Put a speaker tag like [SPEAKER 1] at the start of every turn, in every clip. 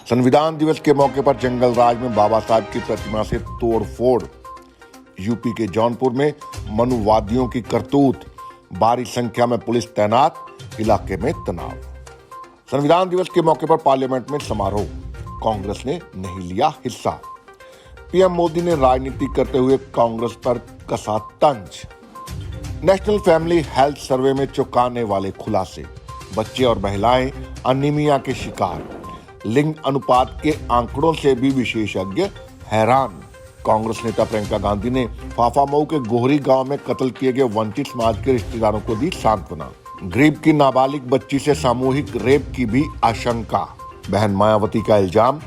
[SPEAKER 1] संविधान दिवस के मौके पर जंगल राज में बाबा साहब की प्रतिमा से तोड़फोड़। यूपी के जौनपुर में मनुवादियों की करतूत, भारी संख्या में पुलिस तैनात, इलाके में तनाव। संविधान दिवस के मौके पर पार्लियामेंट में समारोह, कांग्रेस ने नहीं लिया हिस्सा। पीएम मोदी ने राजनीति करते हुए कांग्रेस पर कसा तंज। नेशनल फैमिली हेल्थ सर्वे में चौंकाने वाले खुलासे, बच्चे और महिलाएं अनीमिया के शिकार। लिंग अनुपात के आंकड़ों से भी विशेषज्ञ हैरान। कांग्रेस नेता प्रियंका गांधी ने फाफामऊ के गोहरी गांव में कत्ल किए गए वंचित समाज के रिश्तेदारों को दी सांत्वना। गरीब की नाबालिग बच्ची से सामूहिक रेप की भी आशंका। बहन मायावती का इल्जाम,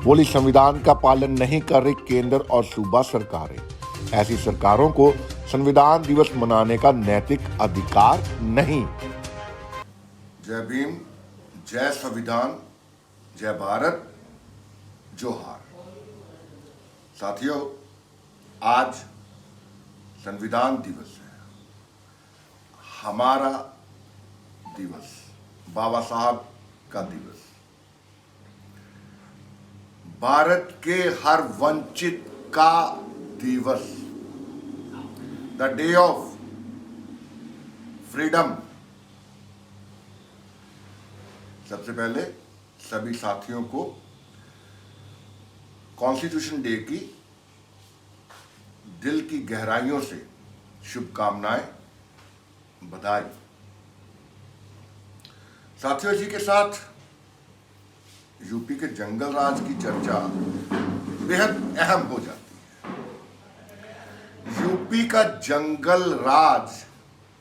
[SPEAKER 1] बोली संविधान का पालन नहीं कर रही केंद्र और सूबा सरकारें। ऐसी सरकारों को संविधान दिवस मनाने का नैतिक अधिकार नहीं। जय भीम, जय संविधान, जय भारत, जोहार। साथियों, आज संविधान दिवस है, हमारा दिवस, बाबा साहब का दिवस। भारत के हर वंचित का दिवस, द डे ऑफ फ्रीडम। सबसे पहले सभी साथियों को कॉन्स्टिट्यूशन डे की दिल की गहराइयों से शुभकामनाएं, बधाई। साथियों, इसी के साथ यूपी के जंगल राज की चर्चा बेहद अहम हो जाती है। यूपी का जंगल राज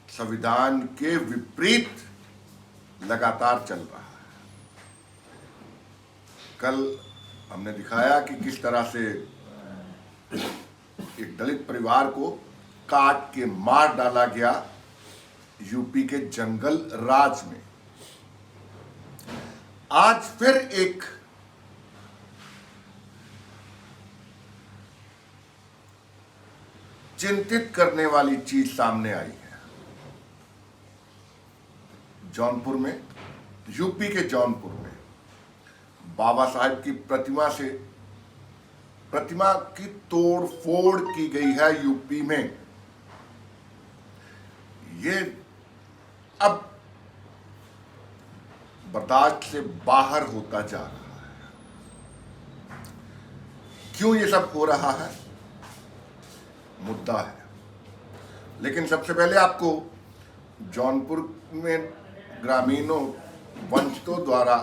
[SPEAKER 1] संविधान के विपरीत लगातार चल रहा है। कल हमने दिखाया कि किस तरह से एक दलित परिवार को काट के मार डाला गया यूपी के जंगल राज में। आज फिर एक चिंतित करने वाली चीज सामने आई है। जौनपुर में, यूपी के जौनपुर में बाबा साहब की प्रतिमा की तोड़फोड़ की गई है यूपी में। ये अब बर्दाश्त से बाहर होता जा रहा है। क्यों ये सब हो रहा है, मुद्दा है। लेकिन सबसे पहले आपको जौनपुर में ग्रामीणों, वंचितों द्वारा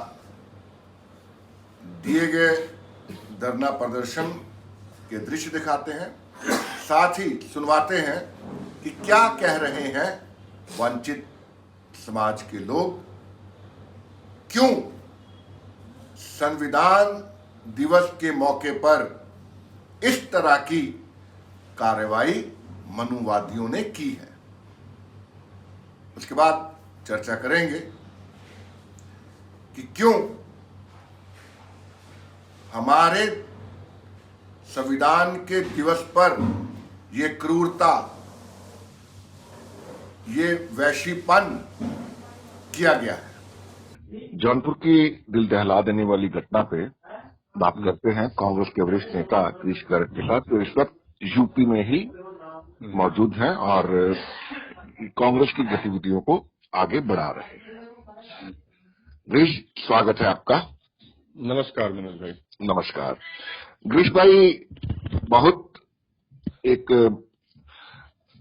[SPEAKER 1] दिए गए धरना प्रदर्शन के दृश्य दिखाते हैं, साथ ही सुनवाते हैं कि क्या कह रहे हैं वंचित समाज के लोग। क्यों संविधान दिवस के मौके पर इस तरह की कार्रवाई मनुवादियों ने की है। उसके बाद चर्चा करेंगे कि क्यों हमारे संविधान के दिवस पर ये क्रूरता, ये वैशीपन किया गया है। जौनपुर की दिल दहला देने वाली घटना पे बात करते हैं कांग्रेस के वरिष्ठ नेता कृष्ण गर्ग के साथ, जो इस वक्त यूपी में ही मौजूद हैं और कांग्रेस की गतिविधियों को आगे बढ़ा रहे हैं। ग्रीश, स्वागत है आपका।
[SPEAKER 2] नमस्कार मनोज भाई।
[SPEAKER 1] नमस्कार ग्रीश भाई, बहुत एक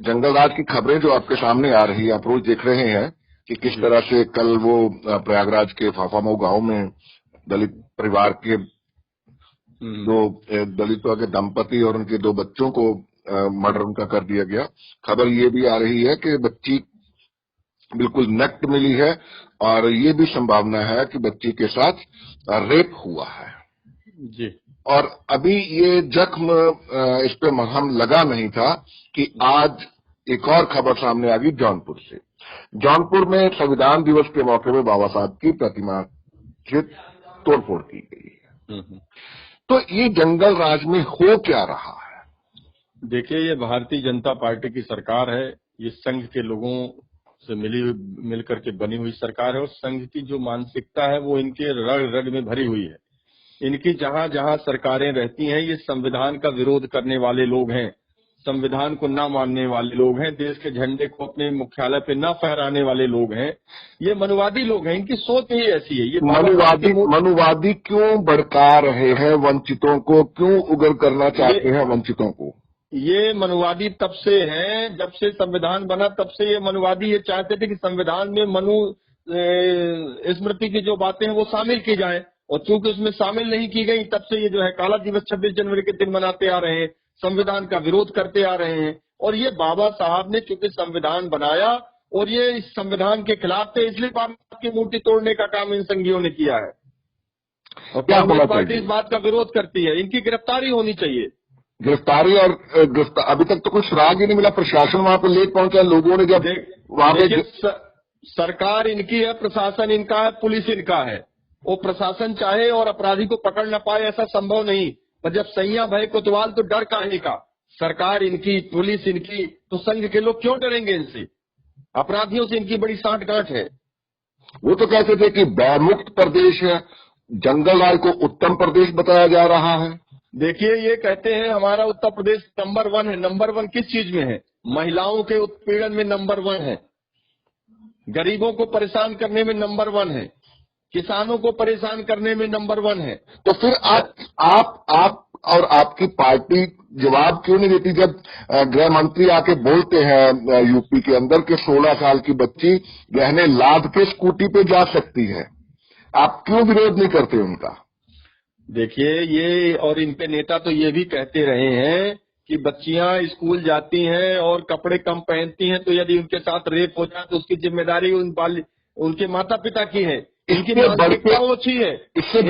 [SPEAKER 1] जंगल राज की खबरें जो आपके सामने आ रही है, आप रोज देख रहे हैं कि किस तरह से कल वो प्रयागराज के फाफामऊ गांव में दलित परिवार के दो दलितों के दंपति और उनके दो बच्चों को मर्डर उनका कर दिया गया। खबर ये भी आ रही है कि बच्ची बिल्कुल नग्न मिली है और ये भी संभावना है कि बच्ची के साथ रेप हुआ है
[SPEAKER 2] जी।
[SPEAKER 1] और अभी ये जख्म इस पे मरहम लगा नहीं था कि आज एक और खबर सामने आ गई जौनपुर से। जौनपुर में संविधान दिवस के मौके में बाबा साहब की प्रतिमा की तोड़फोड़ की गई है। तो ये जंगल राज में हो क्या रहा है?
[SPEAKER 2] देखिए, ये भारतीय जनता पार्टी की सरकार है। ये संघ के लोगों से मिलकर के बनी हुई सरकार है और संघ की जो मानसिकता है वो इनके रग रग में भरी हुई है। इनकी जहां जहां सरकारें रहती हैं, ये संविधान का विरोध करने वाले लोग हैं, संविधान को ना मानने वाले लोग हैं, देश के झंडे को अपने मुख्यालय पे ना फहराने वाले लोग हैं, ये मनुवादी लोग हैं। इनकी सोच ही ऐसी है। ये
[SPEAKER 1] मनुवादी क्यों भड़का रहे हैं वंचितों को, क्यों उग्र करना चाहते हैं वंचितों को?
[SPEAKER 2] ये मनुवादी तब से हैं, जब से संविधान बना तब से ये मनुवादी ये चाहते थे कि संविधान में मनु स्मृति की जो बातें हैं वो शामिल की जाए, और चूंकि उसमें शामिल नहीं की गई, तब से ये जो है काला दिवस 26 जनवरी के दिन मनाते आ रहे हैं, संविधान का विरोध करते आ रहे हैं। और ये बाबा साहब ने चूंकि संविधान बनाया और ये इस संविधान के खिलाफ थे, इसलिए बाबा की मूर्ति तोड़ने का काम इन संघियों ने किया है। और कांग्रेस पार्टी इस बात का विरोध करती है। इनकी गिरफ्तारी होनी चाहिए।
[SPEAKER 1] गिरफ्तारी और अभी तक तो कुछ सुराग ही नहीं मिला। प्रशासन वहां पर लेट पहुंचा, लोगों ने जब वहां पे
[SPEAKER 2] सरकार इनकी है, प्रशासन इनका है, पुलिस इनका है। वो प्रशासन चाहे और अपराधी को पकड़ न पाए ऐसा संभव नहीं, पर जब सैया भय कोतवाल तो डर काहे का। सरकार इनकी, पुलिस इनकी, तो संघ के लोग क्यों डरेंगे इनसे? अपराधियों से इनकी बड़ी सांठगांठ है।
[SPEAKER 1] वो तो कहते थे कि भयमुक्त प्रदेश है, जंगल राज को उत्तम प्रदेश बताया जा रहा है।
[SPEAKER 2] देखिए, ये कहते हैं हमारा उत्तर प्रदेश नंबर 1 है। नंबर 1 किस चीज में है? महिलाओं के उत्पीड़न में नंबर 1 है, गरीबों को परेशान करने में नंबर 1 है, किसानों को परेशान करने में नंबर 1 है।
[SPEAKER 1] तो फिर आप और आपकी पार्टी जवाब क्यों नहीं देती जब गृह मंत्री आके बोलते हैं यूपी के अंदर के 16 साल की बच्ची गहने लाद के स्कूटी पे जा सकती है? आप क्यों विरोध नहीं करते उनका?
[SPEAKER 2] देखिए, ये और इनके नेता तो ये भी कहते रहे हैं कि बच्चियां स्कूल जाती हैं और कपड़े कम पहनती हैं, तो यदि उनके साथ रेप हो जाए तो उसकी जिम्मेदारी उनके माता पिता की है। इनकी मानसिकता ओछी है। इससे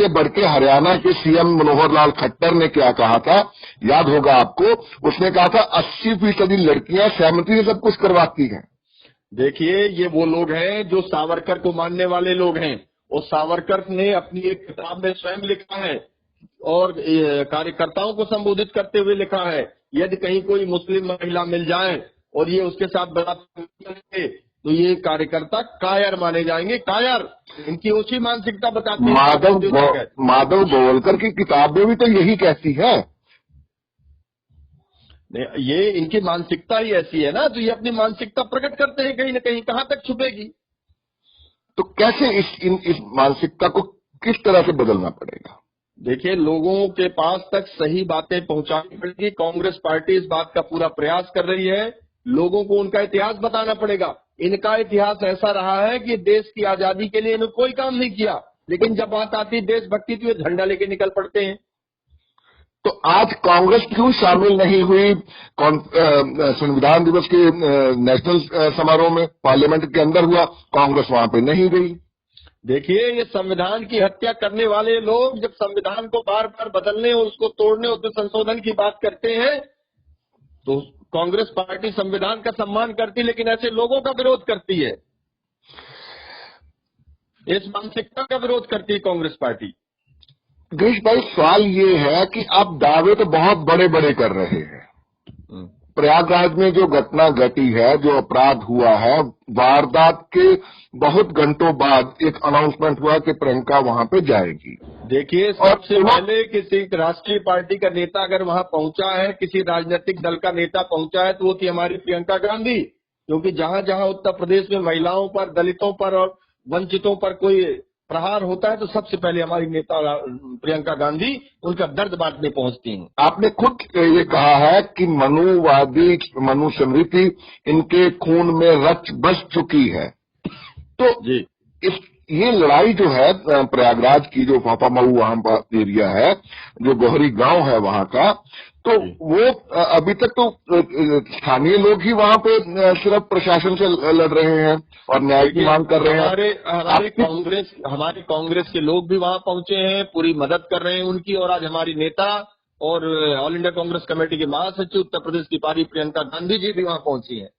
[SPEAKER 1] बढ़ के हरियाणा के सीएम मनोहर लाल खट्टर ने क्या कहा था, याद होगा आपको? उसने कहा था 80% लड़कियां सहमति से सब कुछ करवाती हैं।
[SPEAKER 2] देखिए, ये वो लोग हैं जो सावरकर को मानने वाले लोग हैं, और सावरकर ने अपनी एक किताब में स्वयं लिखा है और कार्यकर्ताओं को संबोधित करते हुए लिखा है, यदि कहीं कोई मुस्लिम महिला मिल जाए और ये उसके साथ बलात्कार करेंगे तो ये कार्यकर्ता कायर माने जाएंगे। कायर, इनकी ओछी मानसिकता बताते हैं।
[SPEAKER 1] माधव गोवलकर की किताबें भी तो यही कहती है।
[SPEAKER 2] ये इनकी मानसिकता ही ऐसी है ना, तो ये अपनी मानसिकता प्रकट करते हैं कहीं न कहीं। कहां तक छुपेगी?
[SPEAKER 1] तो कैसे इस मानसिकता को किस तरह से बदलना पड़ेगा?
[SPEAKER 2] देखिए, लोगों के पास तक सही बातें पहुंचानी पड़ेगी। कांग्रेस पार्टी इस बात का पूरा प्रयास कर रही है। लोगों को उनका इतिहास बताना पड़ेगा। इनका इतिहास ऐसा रहा है कि देश की आजादी के लिए इन्होंने कोई काम नहीं किया, लेकिन जब बात आती देशभक्ति तो ये झंडा लेके निकल पड़ते हैं।
[SPEAKER 1] तो आज कांग्रेस क्यों शामिल नहीं हुई संविधान दिवस के नेशनल समारोह में? पार्लियामेंट के अंदर हुआ, कांग्रेस वहां पे नहीं गई।
[SPEAKER 2] देखिए, ये संविधान की हत्या करने वाले लोग जब संविधान को बार बार बदलने और उसको तोड़ने, उसमें संशोधन की बात करते हैं, तो कांग्रेस पार्टी संविधान का सम्मान करती, लेकिन ऐसे लोगों का विरोध करती है। इस मानसिकता का विरोध करती है कांग्रेस पार्टी।
[SPEAKER 1] गिरीश भाई, सवाल ये है कि आप दावे तो बहुत बड़े बड़े कर रहे हैं। प्रयागराज में जो घटना घटी है, जो अपराध हुआ है, वारदात के बहुत घंटों बाद एक अनाउंसमेंट हुआ कि प्रियंका वहां पे जाएगी।
[SPEAKER 2] देखिए, सबसे पहले किसी राष्ट्रीय पार्टी का नेता अगर वहां पहुंचा है, किसी राजनीतिक दल का नेता पहुंचा है, तो वो थी हमारी प्रियंका गांधी। क्योंकि जहां जहां उत्तर प्रदेश में महिलाओं पर, दलितों पर और वंचितों पर कोई प्रहार होता है, तो सबसे पहले हमारी नेता प्रियंका गांधी उनका दर्द बांटने पहुंचती हैं।
[SPEAKER 1] आपने खुद ये कहा है कि मनुवादी मनुस्मृति इनके खून में रच बस चुकी है। तो
[SPEAKER 2] जी,
[SPEAKER 1] ये लड़ाई जो है प्रयागराज की, जो फाफामऊ वहां पर एरिया है, जो गोहरी गांव है वहां का, तो वो अभी तक तो स्थानीय लोग ही वहां पे सिर्फ प्रशासन से लड़ रहे हैं और न्याय की मांग कर रहे हैं।
[SPEAKER 2] हमारे कांग्रेस के लोग भी वहां पहुंचे हैं, पूरी मदद कर रहे हैं उनकी। और आज हमारी नेता और ऑल इंडिया कांग्रेस कमेटी के महासचिव उत्तर प्रदेश की पारी प्रियंका गांधी जी भी वहां पहुंची हैं।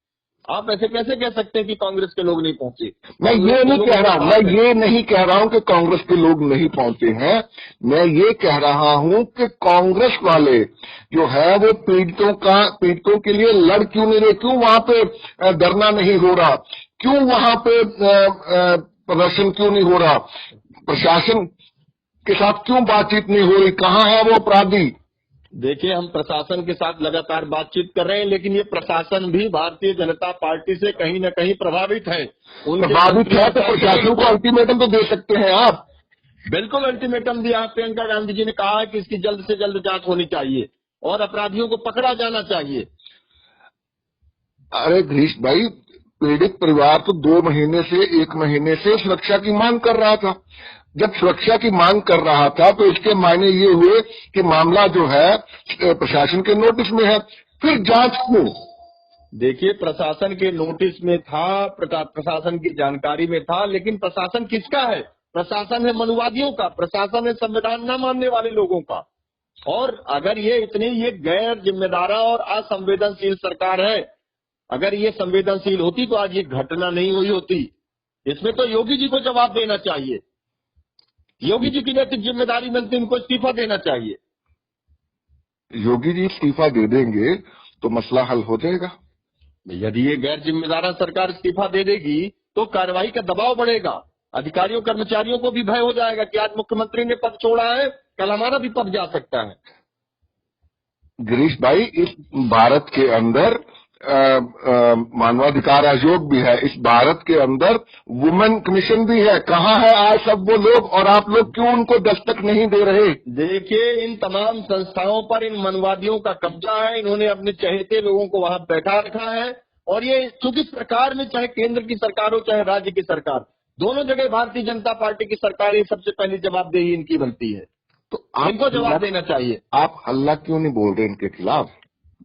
[SPEAKER 2] आप ऐसे कैसे कह सकते हैं कि कांग्रेस के लोग नहीं पहुंचे?
[SPEAKER 1] मैं ये नहीं कह रहा हूं कि कांग्रेस के लोग नहीं पहुंचे हैं। मैं ये कह रहा हूं कि कांग्रेस वाले जो है वो पीड़ितों के लिए लड़ क्यों नहीं रहे? क्यों वहां पे धरना नहीं हो रहा? क्यों वहां पे प्रदर्शन क्यों नहीं हो रहा? प्रशासन के साथ क्यों बातचीत नहीं हो रही? कहाँ है वो अपराधी?
[SPEAKER 2] देखिए, हम प्रशासन के साथ लगातार बातचीत कर रहे हैं, लेकिन ये प्रशासन भी भारतीय जनता पार्टी से कहीं न कहीं प्रभावित है।
[SPEAKER 1] प्रभावित है तो प्रशासन को अल्टीमेटम तो दे सकते हैं आप।
[SPEAKER 2] बिल्कुल अल्टीमेटम दिया। प्रियंका गांधी जी ने कहा है कि इसकी जल्द से जल्द जांच होनी चाहिए और अपराधियों को पकड़ा जाना चाहिए।
[SPEAKER 1] अरे गिरीश भाई, पीड़ित परिवार तो 2 महीने से 1 महीने से सुरक्षा की मांग कर रहा था। जब सुरक्षा की मांग कर रहा था तो इसके मायने ये हुए कि मामला जो है प्रशासन के नोटिस में है, फिर जांच क्यों?
[SPEAKER 2] देखिए, प्रशासन के नोटिस में था, प्रशासन की जानकारी में था, लेकिन प्रशासन किसका है? प्रशासन है मनुवादियों का, प्रशासन है संविधान न मानने वाले लोगों का। और अगर ये गैर जिम्मेदारा और असंवेदनशील सरकार है, अगर ये संवेदनशील होती तो आज ये घटना नहीं हुई होती। इसमें तो योगी जी को जवाब देना चाहिए। योगी जी की नैतिक जिम्मेदारी बनती, उनको इस्तीफा देना चाहिए।
[SPEAKER 1] योगी जी इस्तीफा दे देंगे तो मसला हल हो जाएगा।
[SPEAKER 2] यदि ये गैर जिम्मेदार सरकार इस्तीफा दे देगी तो कार्रवाई का दबाव बढ़ेगा, अधिकारियों कर्मचारियों को भी भय हो जाएगा कि आज मुख्यमंत्री ने पद छोड़ा है, कल हमारा भी पद जा सकता है।
[SPEAKER 1] गिरीश भाई, इस भारत के अंदर मानवाधिकार आयोग भी है, इस भारत के अंदर वुमेन कमीशन भी है। कहाँ है आज सब वो लोग, और आप लोग क्यों उनको दस्तक नहीं दे रहे?
[SPEAKER 2] देखिए, इन तमाम संस्थाओं पर इन मनवादियों का कब्जा है। इन्होंने अपने चहेते लोगों को वहां बैठा रखा है और ये चूंकि सरकार में चाहे केंद्र की सरकार हो चाहे राज्य की सरकार, दोनों जगह भारतीय जनता पार्टी की सरकार, ये सबसे पहली जवाबदेही इनकी बनती है, तो इनको जवाब देना चाहिए।
[SPEAKER 1] आप हल्ला क्यों नहीं बोल रहे इनके खिलाफ?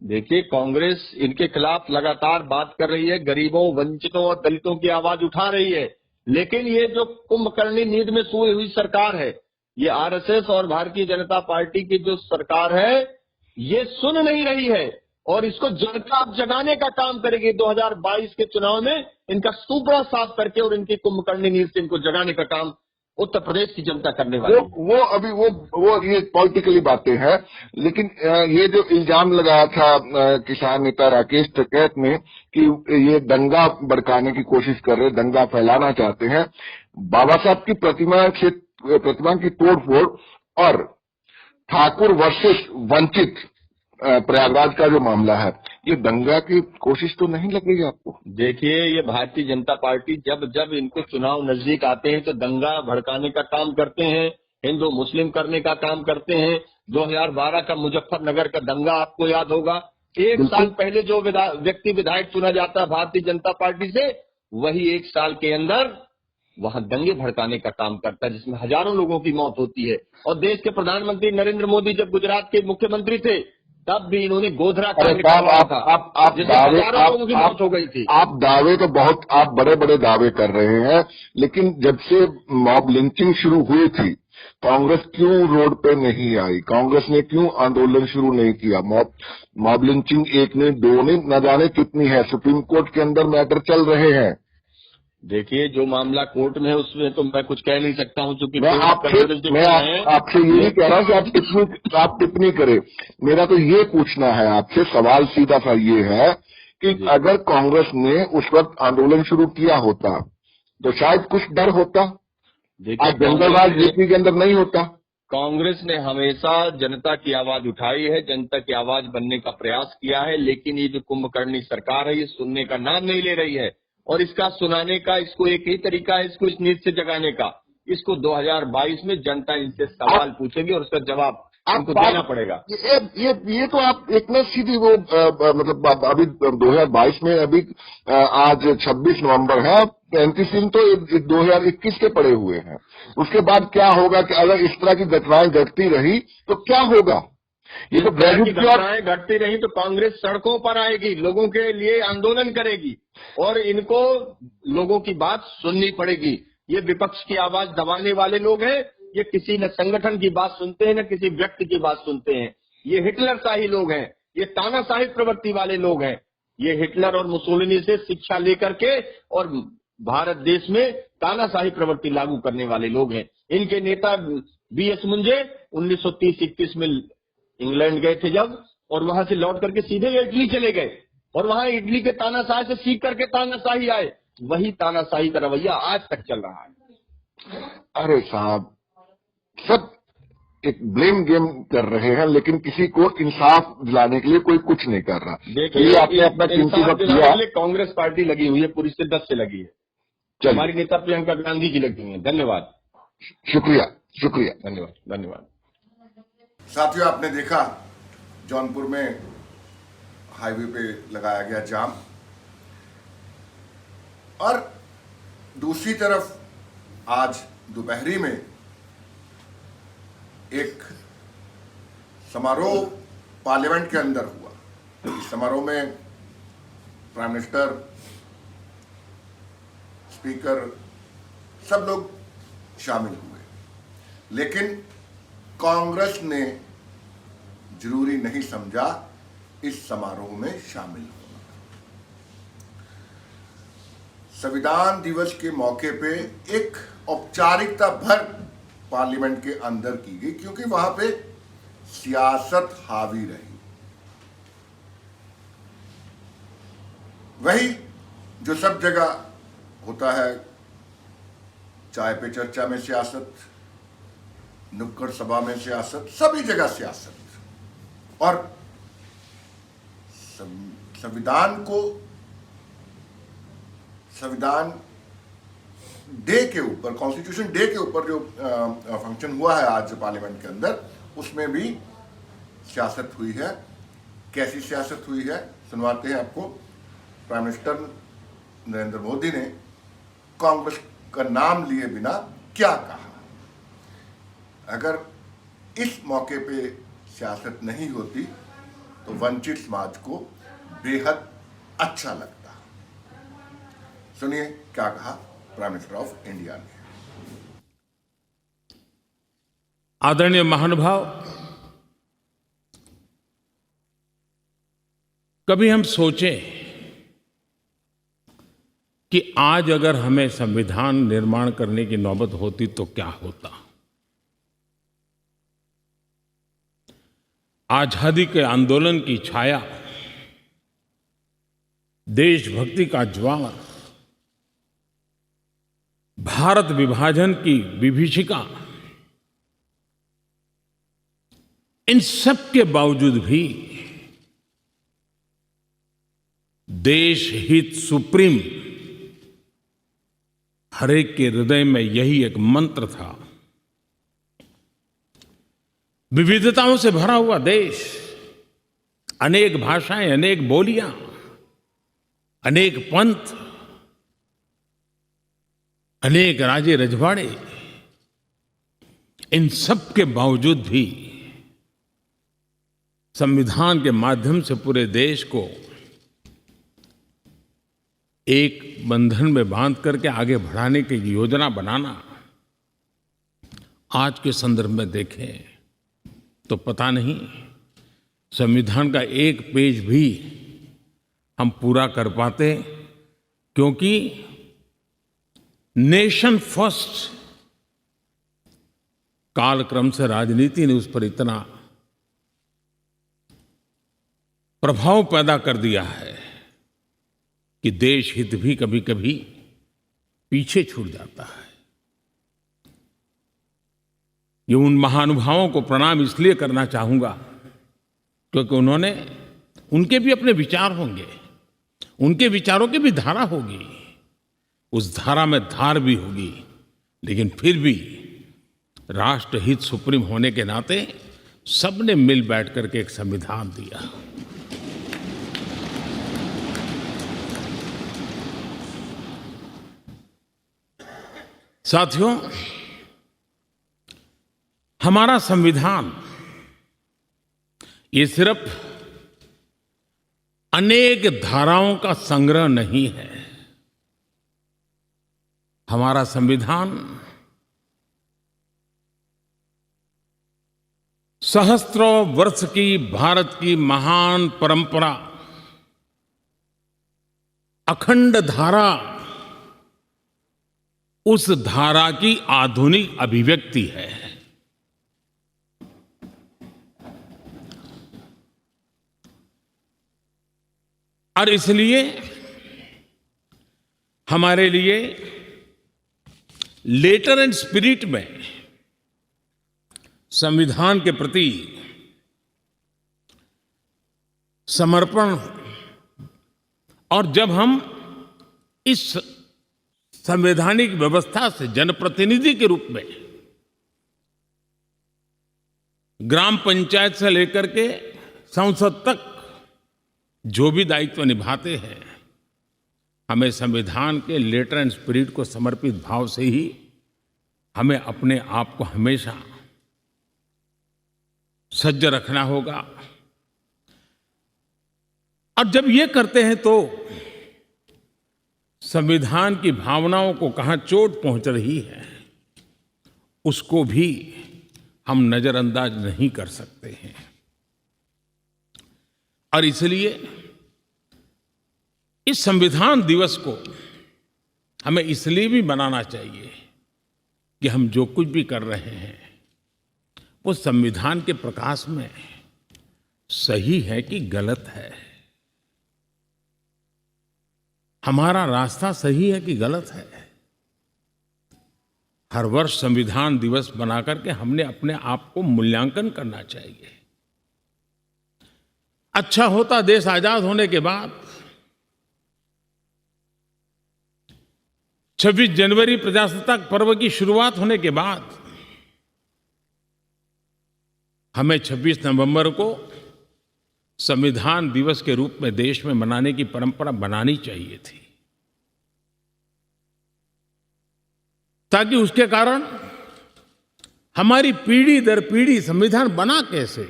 [SPEAKER 2] देखिए, कांग्रेस इनके खिलाफ लगातार बात कर रही है, गरीबों, वंचितों और दलितों की आवाज उठा रही है, लेकिन ये जो कुंभकर्णी नींद में सोई हुई सरकार है, ये आरएसएस और भारतीय जनता पार्टी की जो सरकार है, ये सुन नहीं रही है और इसको जगाने का काम करेगी। 2022 के चुनाव में इनका सुपड़ा साफ करके और इनकी कुंभकर्णी नींद से इनको जगाने का काम उत्तर प्रदेश की जनता करने वाली है।
[SPEAKER 1] वो ये पॉलिटिकली बातें हैं, लेकिन ये जो इल्जाम लगाया था किसान नेता राकेश टिकैत ने कि ये दंगा भड़काने की कोशिश कर रहे, दंगा फैलाना चाहते हैं, बाबा साहब की प्रतिमा की तोड़फोड़ और ठाकुर वर्सेस वंचित प्रयागराज का जो मामला है, ये दंगा की कोशिश तो नहीं लग रही आपको?
[SPEAKER 2] देखिए, ये भारतीय जनता पार्टी जब जब इनको चुनाव नजदीक आते हैं तो दंगा भड़काने का काम करते हैं, हिंदू मुस्लिम करने का काम करते हैं। 2012 का मुजफ्फरनगर का दंगा आपको याद होगा। 1 साल पहले जो व्यक्ति विधायक चुना जाता है भारतीय जनता पार्टी से, वही 1 साल के अंदर वहां दंगे भड़काने का काम करता है, जिसमें हजारों लोगों की मौत होती है। और देश के प्रधानमंत्री नरेंद्र मोदी जब गुजरात के मुख्यमंत्री थे, तब भी इन्होंने गोधरा कांड निकाला था, जिसमें हजारों लोगों की मौत हो गई थी।
[SPEAKER 1] आप दावे तो बहुत, आप बड़े बड़े दावे कर रहे हैं, लेकिन जब से मॉब लिंचिंग शुरू हुई थी, कांग्रेस क्यों रोड पे नहीं आई? कांग्रेस ने क्यों आंदोलन शुरू नहीं किया? मॉब लिंचिंग 1 नहीं 2 नहीं, न जाने कितनी है, सुप्रीम कोर्ट के अंदर मैटर चल रहे हैं।
[SPEAKER 2] देखिए, जो मामला कोर्ट में है उसमें तो मैं कुछ कह नहीं सकता हूँ, क्योंकि
[SPEAKER 1] मैं आपसे यही कह रहा हूँ कि आप टिप्पणी करें। मेरा तो ये पूछना है आपसे, सवाल सीधा सा ये है कि अगर कांग्रेस ने उस वक्त आंदोलन शुरू किया होता तो शायद कुछ डर होता, आज जंगलराज यूपी के अंदर नहीं होता।
[SPEAKER 2] कांग्रेस ने हमेशा जनता की आवाज उठाई है, जनता की आवाज बनने का प्रयास किया है, लेकिन ये जो कुंभकर्णी सरकार है, ये सुनने का नाम नहीं ले रही है। और इसका सुनाने का इसको एक ही तरीका है, इसको इस नींद से जगाने का। इसको 2022 में जनता इनसे सवाल पूछेगी और उसका जवाब आपको देना पड़ेगा।
[SPEAKER 1] ये तो आप एक ना सीधी वो मतलब अभी 2022 में अभी आज 26 नवंबर है, 35 दिन तो 2021 के पड़े हुए हैं। उसके बाद क्या होगा कि अगर इस तरह की घटनाएं घटती रही तो क्या होगा? ये तो
[SPEAKER 2] घटनाएं घटती रही तो कांग्रेस सड़कों पर आएगी, लोगों के लिए आंदोलन करेगी और इनको लोगों की बात सुननी पड़ेगी। ये विपक्ष की आवाज दबाने वाले लोग हैं, ये किसी न संगठन की बात सुनते हैं न किसी व्यक्ति की बात सुनते हैं। ये हिटलरशाही लोग हैं, ये तानाशाही प्रवृत्ति वाले लोग हैं। ये हिटलर और मुसोलिनी से शिक्षा लेकर के और भारत देश में तानाशाही प्रवृत्ति लागू करने वाले लोग हैं। इनके नेता बीएस मुंजे 1930-31 में इंग्लैंड गए थे जब, और वहां से लौट करके सीधे इटली चले गए और वहां इटली के तानाशाही से सीख करके तानाशाही आए। वही तानाशाही का रवैया आज तक चल रहा है।
[SPEAKER 1] अरे साहब, सब एक ब्लेम गेम कर रहे हैं, लेकिन किसी को इंसाफ दिलाने के लिए कोई कुछ नहीं कर रहा।
[SPEAKER 2] देखिए,
[SPEAKER 1] आपने अपना कीमती
[SPEAKER 2] इंसाफ
[SPEAKER 1] वक्त
[SPEAKER 2] दिलाने
[SPEAKER 1] दिया।
[SPEAKER 2] के लिए कांग्रेस पार्टी लगी हुई है, पूरी शिद्दत से लगी है।
[SPEAKER 1] चलिए,
[SPEAKER 2] हमारी नेता प्रियंका गांधी जी लगी हुई है। धन्यवाद,
[SPEAKER 1] शुक्रिया, शुक्रिया,
[SPEAKER 2] धन्यवाद, धन्यवाद।
[SPEAKER 1] साथियों, आपने देखा जौनपुर में हाईवे पे लगाया गया जाम, और दूसरी तरफ आज दोपहरी में एक समारोह पार्लियामेंट के अंदर हुआ। इस समारोह में प्राइम मिनिस्टर, स्पीकर, सब लोग शामिल हुए, लेकिन कांग्रेस ने जरूरी नहीं समझा इस समारोह में शामिल होना। संविधान दिवस के मौके पे एक औपचारिकता भर पार्लियामेंट के अंदर की गई, क्योंकि वहां पे सियासत हावी रही। वही जो सब जगह होता है, चाय पे चर्चा में सियासत, नुक्कड़ सभा में सियासत, सभी जगह सियासत। और संविधान डे के ऊपर, कॉन्स्टिट्यूशन डे के ऊपर जो फंक्शन हुआ है आज पार्लियामेंट के अंदर, उसमें भी सियासत हुई है। कैसी सियासत हुई है सुनवाते हैं आपको। प्राइम मिनिस्टर नरेंद्र मोदी ने कांग्रेस का नाम लिए बिना क्या कहा। अगर इस मौके पे सियासत नहीं होती तो वंचित समाज को बेहद अच्छा लगता। सुनिए क्या कहा प्राइम मिनिस्टर ऑफ इंडिया ने।
[SPEAKER 3] आदरणीय महानुभाव, कभी हम सोचें कि आज अगर हमें संविधान निर्माण करने की नौबत होती तो क्या होता। आजादी के आंदोलन की छाया, देशभक्ति का ज्वार, भारत विभाजन की विभीषिका, इन सब के बावजूद भी देश हित सुप्रीम, हर एक के हृदय में यही एक मंत्र था। विविधताओं से भरा हुआ देश, अनेक भाषाएं, अनेक बोलियां, अनेक पंथ, अनेक राजे रजवाड़े, इन सब के बावजूद भी संविधान के माध्यम से पूरे देश को एक बंधन में बांध करके आगे बढ़ाने की योजना बनाना, आज के संदर्भ में देखें तो पता नहीं संविधान का एक पेज भी हम पूरा कर पाते, क्योंकि नेशन फर्स्ट कालक्रम से राजनीति ने उस पर इतना प्रभाव पैदा कर दिया है कि देश हित भी कभी कभी पीछे छूट जाता है। ये उन महानुभावों को प्रणाम इसलिए करना चाहूंगा क्योंकि उनके भी अपने विचार होंगे, उनके विचारों की भी धारा होगी, उस धारा में धार भी होगी, लेकिन फिर भी राष्ट्रहित सुप्रीम होने के नाते सबने मिल बैठ करके एक संविधान दिया। साथियों, हमारा संविधान ये सिर्फ अनेक धाराओं का संग्रह नहीं है। हमारा संविधान सहस्त्रों वर्ष की भारत की महान परंपरा, अखंड धारा, उस धारा की आधुनिक अभिव्यक्ति है। और इसलिए हमारे लिए लेटर एंड स्पिरिट में संविधान के प्रति समर्पण, और जब हम इस संवैधानिक व्यवस्था से जनप्रतिनिधि के रूप में ग्राम पंचायत से लेकर के संसद तक जो भी दायित्व निभाते हैं, हमें संविधान के लेटर एंड स्पिरिट को समर्पित भाव से ही हमें अपने आप को हमेशा सज्ज रखना होगा। और जब ये करते हैं तो संविधान की भावनाओं को कहाँ चोट पहुंच रही है उसको भी हम नजरअंदाज नहीं कर सकते हैं। और इसलिए इस संविधान दिवस को हमें इसलिए भी मनाना चाहिए कि हम जो कुछ भी कर रहे हैं वो संविधान के प्रकाश में सही है कि गलत है, हमारा रास्ता सही है कि गलत है। हर वर्ष संविधान दिवस बना करके हमने अपने आप को मूल्यांकन करना चाहिए। अच्छा होता देश आजाद होने के बाद 26 जनवरी प्रजासत्ताक पर्व की शुरुआत होने के बाद हमें 26 नवंबर को संविधान दिवस के रूप में देश में मनाने की परंपरा बनानी चाहिए थी, ताकि उसके कारण हमारी पीढ़ी दर पीढ़ी संविधान बना कैसे,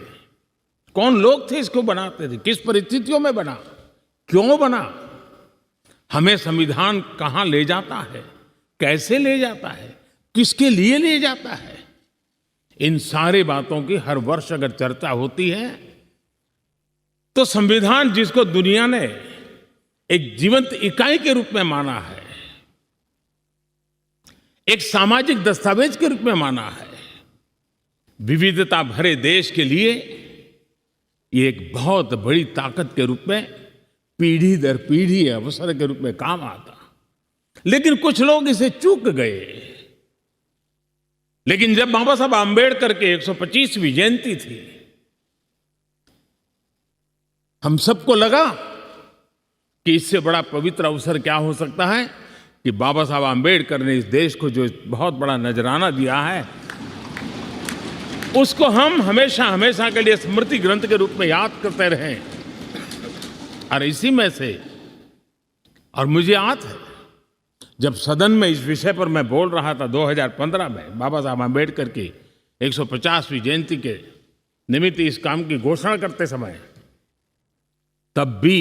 [SPEAKER 3] कौन लोग थे इसको बनाते थे, किस परिस्थितियों में बना, क्यों बना, हमें संविधान कहां ले जाता है, कैसे ले जाता है, किसके लिए ले जाता है, इन सारी बातों की हर वर्ष अगर चर्चा होती है तो संविधान जिसको दुनिया ने एक जीवंत इकाई के रूप में माना है, एक सामाजिक दस्तावेज के रूप में माना है, विविधता भरे देश के लिए ये एक बहुत बड़ी ताकत के रूप में पीढ़ी दर पीढ़ी अवसर के रूप में काम आता। लेकिन कुछ लोग इसे चूक गए। लेकिन जब बाबा साहब आंबेडकर के 125वीं जयंती थी, हम सबको लगा कि इससे बड़ा पवित्र अवसर क्या हो सकता है कि बाबा साहब आंबेडकर ने इस देश को जो बहुत बड़ा नजराना दिया है उसको हम हमेशा हमेशा के लिए स्मृति ग्रंथ के रूप में याद करते रहें। और इसी में से, और मुझे याद है जब सदन में इस विषय पर मैं बोल रहा था 2015 में बाबा साहब आंबेडकर की 150वीं जयंती के निमित्त इस काम की घोषणा करते समय, तब भी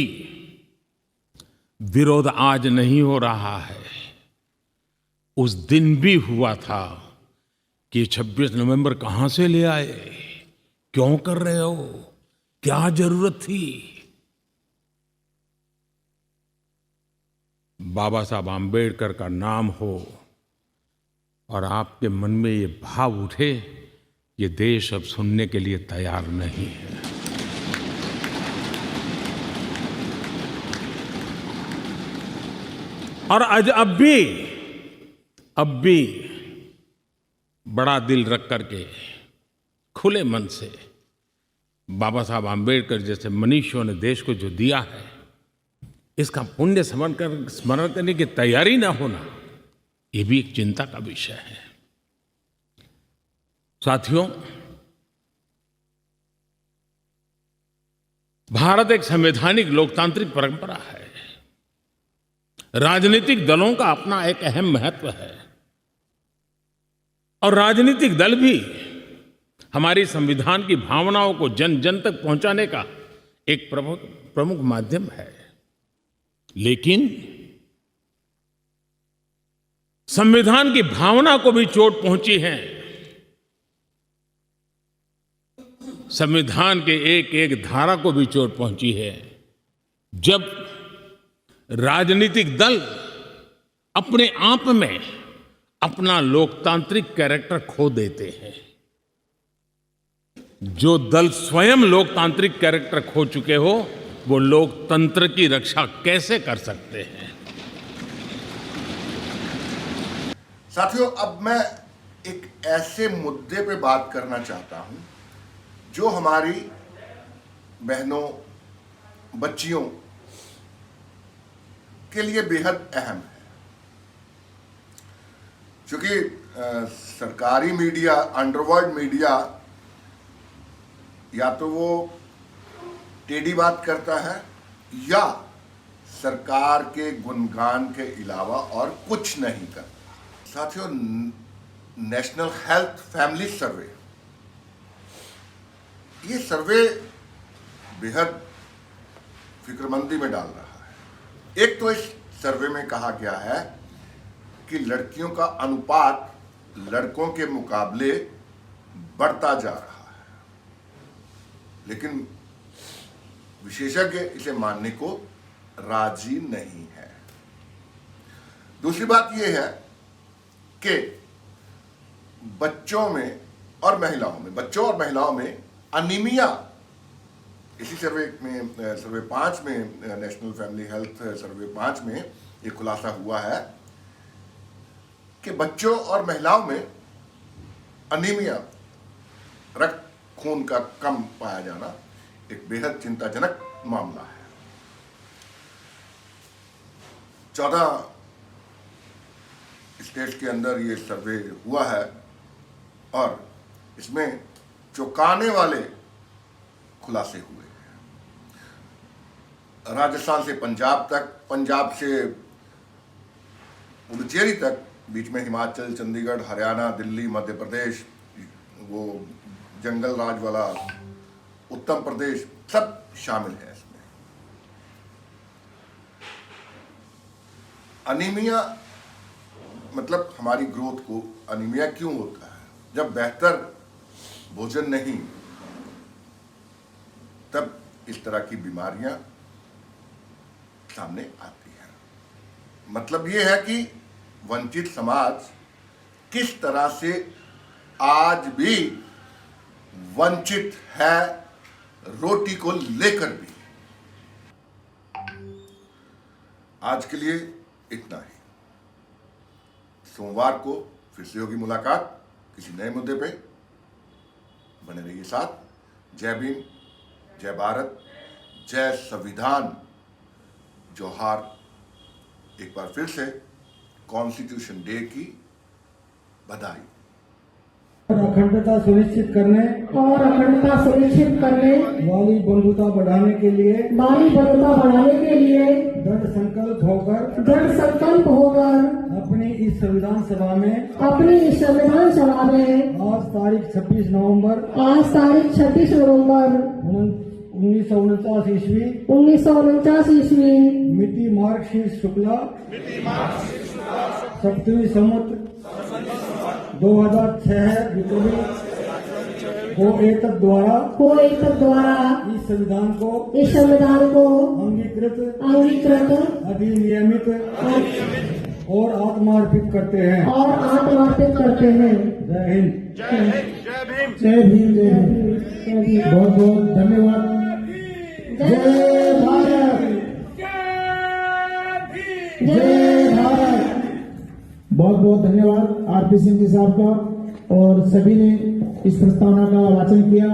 [SPEAKER 3] विरोध आज नहीं हो रहा है, उस दिन भी हुआ था कि 26 नवंबर कहां से ले आए, क्यों कर रहे हो, क्या जरूरत थी। बाबा साहब आंबेडकर का नाम हो और आपके मन में ये भाव उठे, ये देश अब सुनने के लिए तैयार नहीं है। और आज अब भी बड़ा दिल रख करके खुले मन से बाबा साहब आंबेडकर जैसे मनीषियों ने देश को जो दिया है, इसका पुण्य स्मरण करने की तैयारी ना होना, ये भी एक चिंता का विषय है। साथियों, भारत एक संवैधानिक लोकतांत्रिक परंपरा है। राजनीतिक दलों का अपना एक अहम महत्व है और राजनीतिक दल भी हमारी संविधान की भावनाओं को जन जन तक पहुंचाने का एक प्रमुख माध्यम है। लेकिन संविधान की भावना को भी चोट पहुंची है। संविधान के एक एक धारा को भी चोट पहुंची है, जब राजनीतिक दल अपने आप में अपना लोकतांत्रिक कैरेक्टर खो देते हैं। जो दल स्वयं लोकतांत्रिक कैरेक्टर खो चुके हो, वो लोकतंत्र की रक्षा कैसे कर सकते हैं।
[SPEAKER 1] साथियों, अब मैं एक ऐसे मुद्दे पे बात करना चाहता हूं जो हमारी बहनों, बच्चियों के लिए बेहद अहम है। क्योंकि सरकारी मीडिया, अंडरवर्ल्ड मीडिया, या तो वो टेढ़ी बात करता है या सरकार के गुणगान के अलावा और कुछ नहीं करता। साथियों, नेशनल हेल्थ फैमिली सर्वे, ये सर्वे बेहद फिक्रमंदी में डाल रहा है। एक तो इस सर्वे में कहा गया है कि लड़कियों का अनुपात लड़कों के मुकाबले बढ़ता जा रहा है, लेकिन विशेषज्ञ इसे मानने को राजी नहीं है। दूसरी बात यह है कि बच्चों और महिलाओं में अनीमिया, इसी सर्वे में, सर्वे 5 में, नेशनल फैमिली हेल्थ सर्वे 5 में ये खुलासा हुआ है कि बच्चों और महिलाओं में अनीमिया, रक्त खून का कम पाया जाना एक बेहद चिंताजनक मामला है। 14 स्टेट्स के अंदर ये सर्वे हुआ है और इसमें चौंकाने वाले खुलासे हुए हैं। राजस्थान से पंजाब तक, पंजाब से पुडुचेरी तक, बीच में हिमाचल, चंडीगढ़, हरियाणा, दिल्ली, मध्य प्रदेश, वो जंगल राज वाला उत्तर प्रदेश, सब शामिल है इसमें। अनीमिया मतलब हमारी ग्रोथ को अनीमिया क्यों होता है? जब बेहतर भोजन नहीं, तब इस तरह की बीमारियां सामने आती हैं। मतलब ये है कि वंचित समाज किस तरह से आज भी वंचित है, रोटी को लेकर भी। आज के लिए इतना ही। सोमवार को फिर से होगी मुलाकात किसी नए मुद्दे पे। बने रहिए साथ। जय भीम, जय भारत, जय संविधान। जोहार। एक बार फिर से कॉन्स्टिट्यूशन डे की बधाई।
[SPEAKER 4] अखंडता सुनिश्चित करने वाली बंधुता बढ़ाने के लिए दृढ़ संकल्प होकर अपनी इस संविधान सभा में आज तारीख 26 नवंबर 1949 ईस्वी मिति मार्गशीर्ष शुक्ला 7वीं संवत 2006 विक्रमी को एतत् द्वारा इस संविधान को अंगीकृत अधिनियमित और आत्मार्पित करते हैं। जय हिंद। जय भीम। बहुत बहुत धन्यवाद। जय भारत। जय भारत। बहुत बहुत धन्यवाद आरपी सिंह जी साहब का, और सभी ने इस प्रस्तावना का वाचन किया।